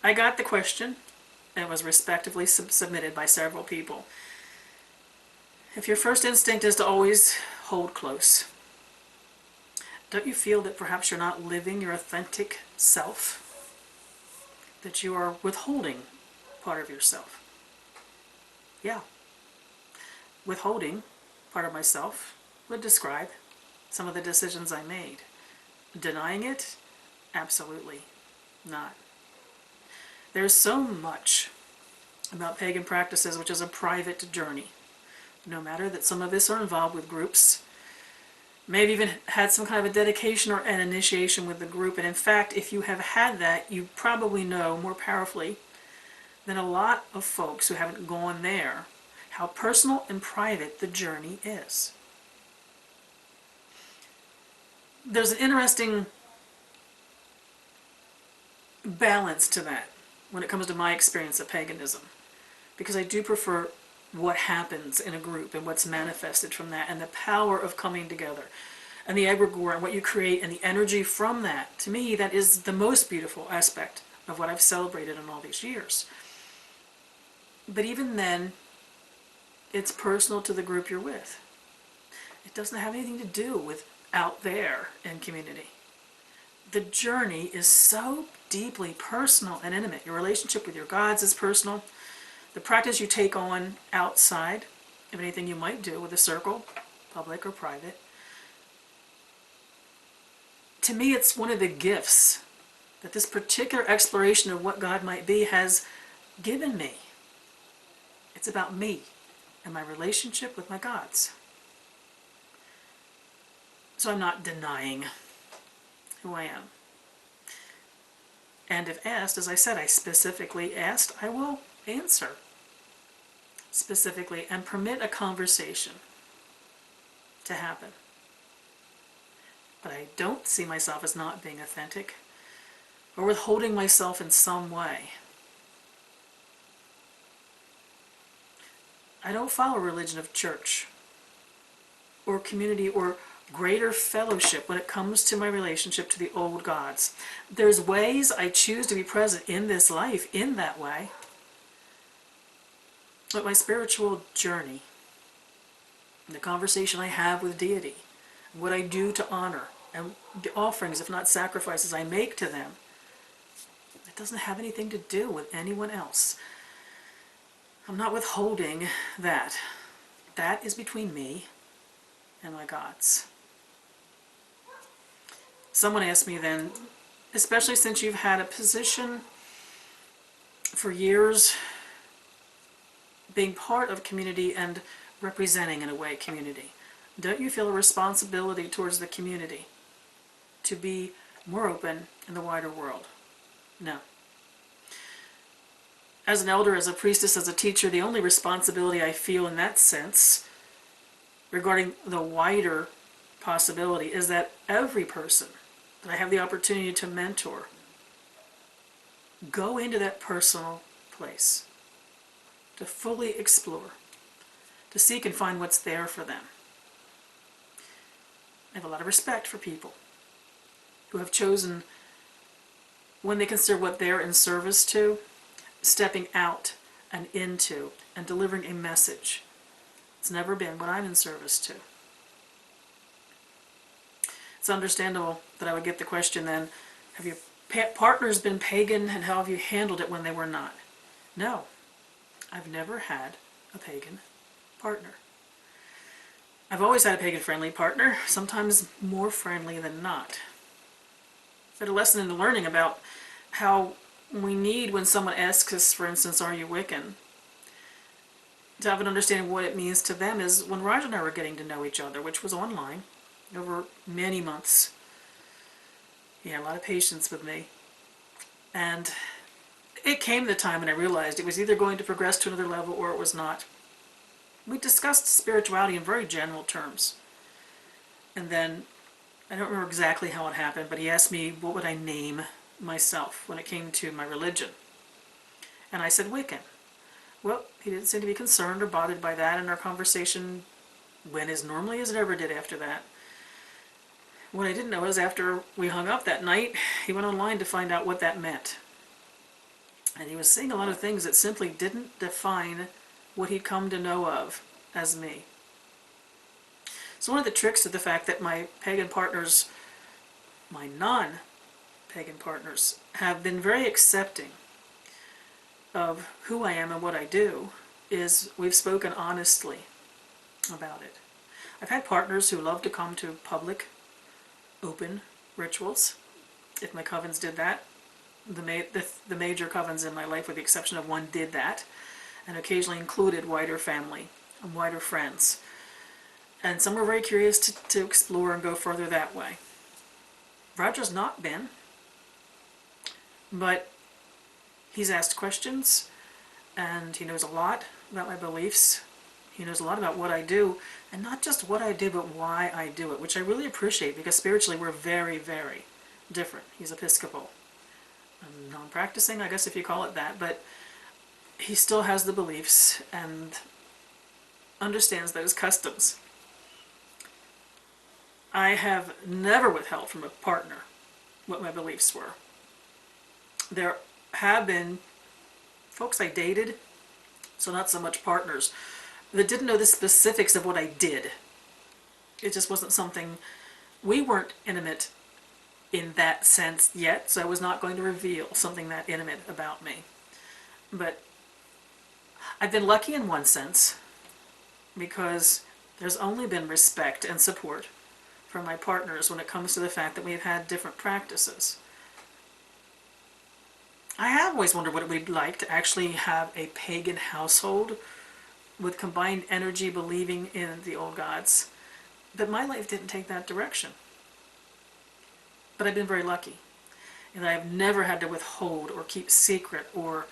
I got the question, and it was respectively submitted by several people. If your first instinct is to always hold close, don't you feel that perhaps you're not living your authentic self? That you are withholding part of yourself? Yeah. Withholding part of myself would describe some of the decisions I made. Denying it? Absolutely not. There's so much about pagan practices which is a private journey. No matter that some of us are involved with groups, maybe even had some kind of a dedication or an initiation with the group, and in fact, if you have had that, you probably know more powerfully than a lot of folks who haven't gone there how personal and private the journey is. There's an interesting balance to that when it comes to my experience of paganism, because I do prefer what happens in a group and what's manifested from that and the power of coming together and the egregore and what you create and the energy from that. To me, that is the most beautiful aspect of what I've celebrated in all these years. But even then, it's personal to the group you're with. It doesn't have anything to do with out there in community. The journey is so deeply personal and intimate. Your relationship with your gods is personal. The practice you take on outside of anything you might do with a circle, public or private, to me it's one of the gifts that this particular exploration of what God might be has given me. It's about me and my relationship with my gods. So I'm not denying who I am. And if asked, as I said, I specifically asked, I will answer specifically and permit a conversation to happen. But I don't see myself as not being authentic or withholding myself in some way. I don't follow a religion of church or community or greater fellowship when it comes to my relationship to the old gods. There's ways I choose to be present in this life in that way. But my spiritual journey, the conversation I have with deity, what I do to honor, and the offerings, if not sacrifices, I make to them, it doesn't have anything to do with anyone else. I'm not withholding that. That is between me and my gods. Someone asked me then, especially since you've had a position for years being part of community and representing, in a way, community, don't you feel a responsibility towards the community to be more open in the wider world? No. As an elder, as a priestess, as a teacher, the only responsibility I feel in that sense regarding the wider possibility is that every person that I have the opportunity to mentor go into that personal place to fully explore, to seek and find what's there for them. I have a lot of respect for people who have chosen, when they consider what they're in service to, stepping out and into and delivering a message. It's never been what I'm in service to. It's understandable that I would get the question then, have your partners been pagan and how have you handled it when they were not? No, I've never had a pagan partner. I've always had a pagan-friendly partner, sometimes more friendly than not. I've had a lesson in the learning about how we need, when someone asks us, for instance, are you Wiccan, to have an understanding of what it means to them. Is when Raj and I were getting to know each other, which was online, over many months. He had a lot of patience with me. And it came the time when I realized it was either going to progress to another level or it was not. We discussed spirituality in very general terms. And then, I don't remember exactly how it happened, but he asked me what would I name myself when it came to my religion. And I said Wiccan. Well, he didn't seem to be concerned or bothered by that, and our conversation went as normally as it ever did after that. What I didn't know is after we hung up that night, he went online to find out what that meant. And he was seeing a lot of things that simply didn't define what he'd come to know of as me. So one of the tricks to the fact that my pagan partners, my non-pagan partners, have been very accepting of who I am and what I do is we've spoken honestly about it. I've had partners who love to come to public, open rituals. If my covens did that, the major covens in my life, with the exception of one, did that, and occasionally included wider family and wider friends. And some were very curious to explore and go further that way. Roger's not been, but he's asked questions, and he knows a lot about my beliefs. He knows a lot about what I do, and not just what I do, but why I do it, which I really appreciate, because spiritually we're very, very different. He's Episcopal. I'm non-practicing, I guess if you call it that, but he still has the beliefs and understands those customs. I have never withheld from a partner what my beliefs were. There have been folks I dated, so not so much partners, that didn't know the specifics of what I did. It just wasn't something, we weren't intimate in that sense yet, so I was not going to reveal something that intimate about me. But I've been lucky in one sense, because there's only been respect and support from my partners when it comes to the fact that we've had different practices. I have always wondered what it would be like to actually have a pagan household with combined energy believing in the old gods, but my life didn't take that direction. But I've been very lucky, and I've never had to withhold or keep secret or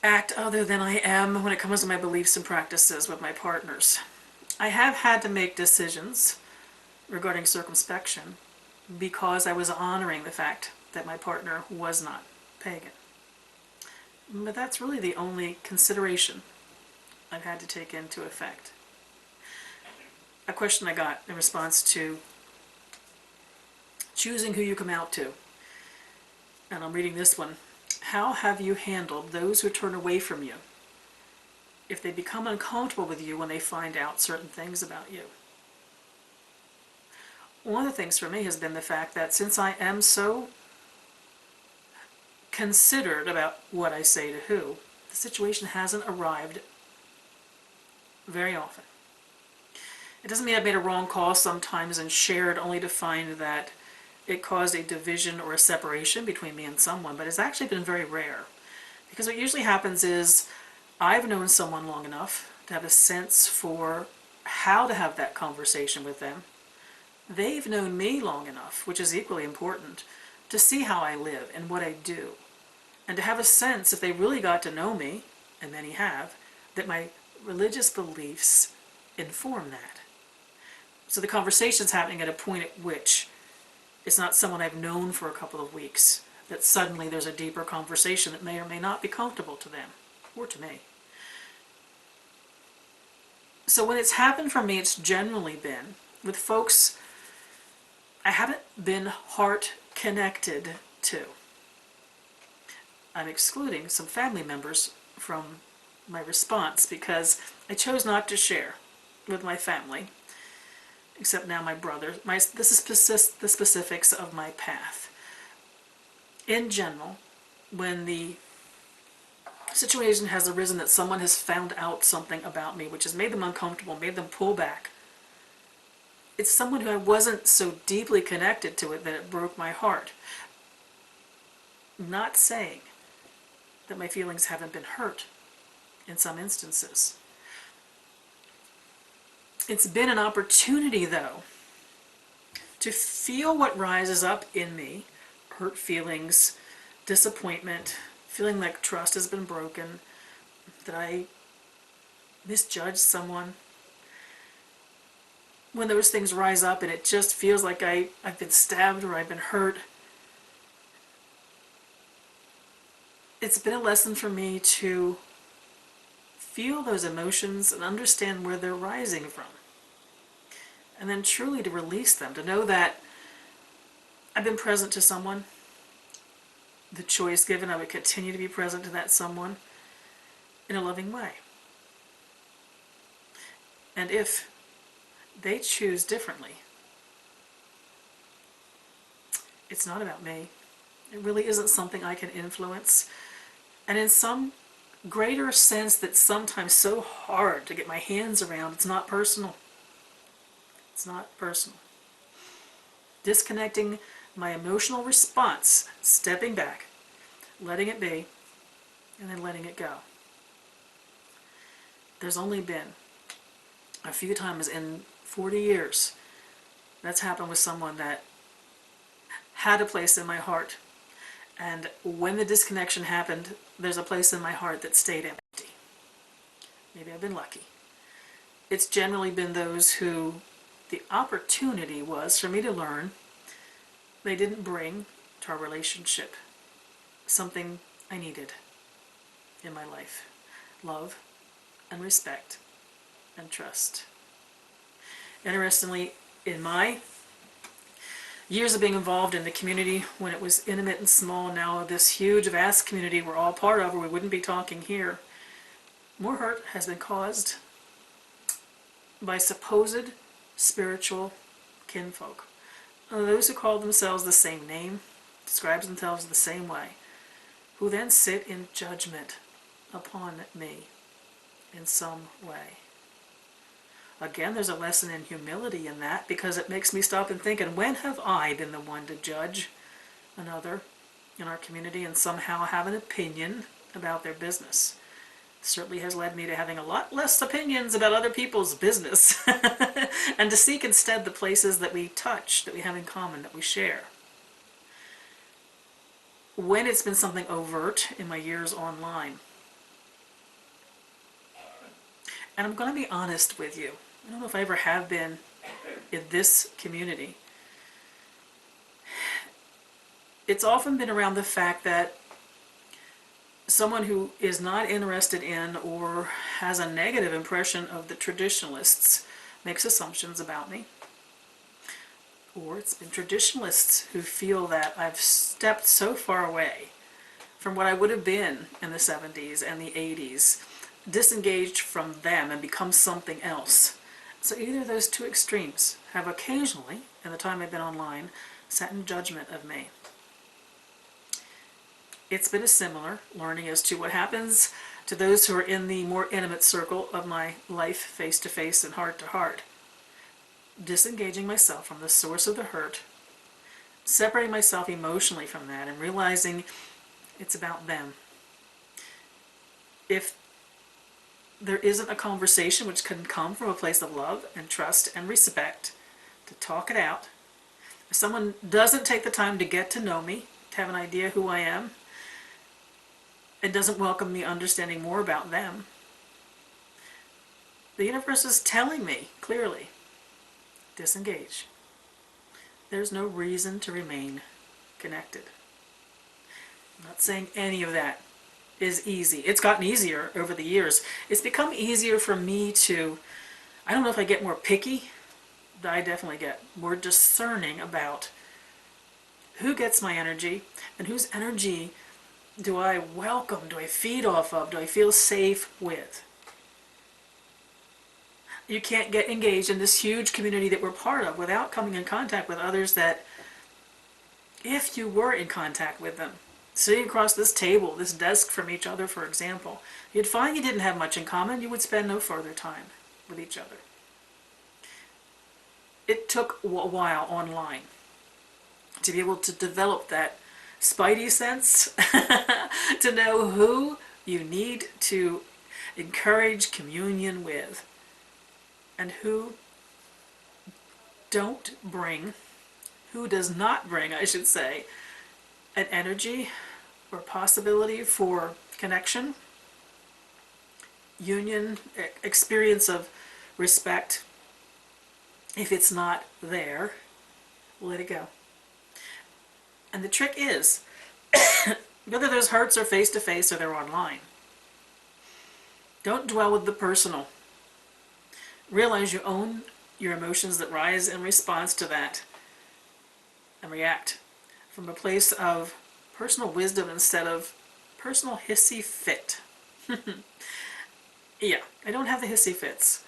act other than I am when it comes to my beliefs and practices with my partners. I have had to make decisions regarding circumspection because I was honoring the fact that my partner was not pagan. But that's really the only consideration I've had to take into effect. A question I got in response to choosing who you come out to, and I'm reading this one. How have you handled those who turn away from you if they become uncomfortable with you when they find out certain things about you? One of the things for me has been the fact that since I am so considered about what I say to who, the situation hasn't arrived very often. It doesn't mean I've made a wrong call sometimes and shared only to find that it caused a division or a separation between me and someone, but it's actually been very rare. Because what usually happens is I've known someone long enough to have a sense for how to have that conversation with them. They've known me long enough, which is equally important, to see how I live and what I do. And to have a sense, if they really got to know me, and many have, that my religious beliefs inform that. So the conversation's happening at a point at which it's not someone I've known for a couple of weeks, that suddenly there's a deeper conversation that may or may not be comfortable to them, or to me. So when it's happened for me, it's generally been with folks I haven't been heart connected to. I'm excluding some family members from my response because I chose not to share with my family, except now my brother. This is the specifics of my path. In general, when the situation has arisen that someone has found out something about me which has made them uncomfortable, made them pull back, it's someone who I wasn't so deeply connected to it that it broke my heart. Not saying that my feelings haven't been hurt in some instances. It's been an opportunity, though, to feel what rises up in me, hurt feelings, disappointment, feeling like trust has been broken, that I misjudged someone. When those things rise up and it just feels like I've been stabbed or I've been hurt, it's been a lesson for me to feel those emotions and understand where they're rising from. And then truly to release them, to know that I've been present to someone the choice given, I would continue to be present to that someone in a loving way. And if they choose differently, it's not about me. It really isn't something I can influence. And in some greater sense that's sometimes so hard to get my hands around, it's not personal. It's not personal. Disconnecting my emotional response, stepping back, letting it be, and then letting it go. There's only been a few times in 40 years that's happened with someone that had a place in my heart. And when the disconnection happened, there's a place in my heart that stayed empty. Maybe I've been lucky. It's generally been those who the opportunity was for me to learn they didn't bring to our relationship something I needed in my life. Love and respect and trust. Interestingly, in my years of being involved in the community, when it was intimate and small, and now this huge vast community we're all part of, or we wouldn't be talking here, more hurt has been caused by supposed spiritual kinfolk. Those who call themselves the same name, describes themselves the same way, who then sit in judgment upon me in some way. Again, there's a lesson in humility in that, because it makes me stop and think, and when have I been the one to judge another in our community and somehow have an opinion about their business? It certainly has led me to having a lot less opinions about other people's business and to seek instead the places that we touch, that we have in common, that we share. When it's been something overt in my years online, and I'm going to be honest with you, I don't know if I ever have been in this community. It's often been around the fact that someone who is not interested in or has a negative impression of the traditionalists makes assumptions about me. Or it's been traditionalists who feel that I've stepped so far away from what I would have been in the 70s and the 80s, disengaged from them and become something else. So either of those two extremes have occasionally, in the time I've been online, sat in judgment of me. It's been a similar learning as to what happens to those who are in the more intimate circle of my life, face-to-face and heart-to-heart. Disengaging myself from the source of the hurt, separating myself emotionally from that, and realizing it's about them. If there isn't a conversation which can come from a place of love and trust and respect to talk it out, if someone doesn't take the time to get to know me, to have an idea who I am, and doesn't welcome me understanding more about them, the universe is telling me clearly, disengage. There's no reason to remain connected. I'm not saying any of that is easy. It's gotten easier over the years. It's become easier for me to, I don't know if I get more picky, but I definitely get more discerning about who gets my energy and whose energy do I welcome, do I feed off of, do I feel safe with. You can't get engaged in this huge community that we're part of without coming in contact with others that, if you were in contact with them, sitting across this table, this desk from each other, for example, you'd find you didn't have much in common. You would spend no further time with each other. It took a while online to be able to develop that spidey sense to know who you need to encourage communion with and who does not bring, I should say, an energy or possibility for connection, union, experience of respect. If it's not there, let it go. And the trick is, whether those hurts are face-to-face or they're online, don't dwell with the personal. Realize you own your emotions that rise in response to that and react from a place of personal wisdom instead of personal hissy fit. Yeah, I don't have the hissy fits.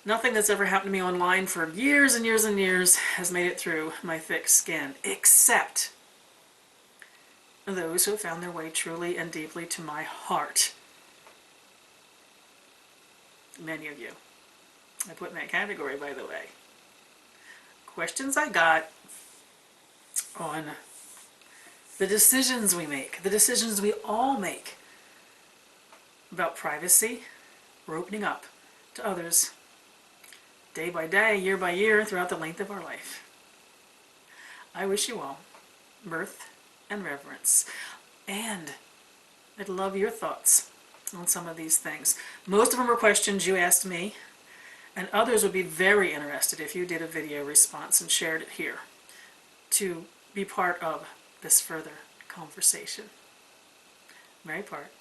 Nothing that's ever happened to me online for years and years and years has made it through my thick skin, except those who have found their way truly and deeply to my heart. Many of you. I put in that category, by the way. Questions I got on the decisions we make, the decisions we all make about privacy, we're opening up to others day by day, year by year, throughout the length of our life. I wish you all mirth and reverence. And I'd love your thoughts on some of these things. Most of them were questions you asked me, and others would be very interested if you did a video response and shared it here to be part of this further conversation. Mary Part.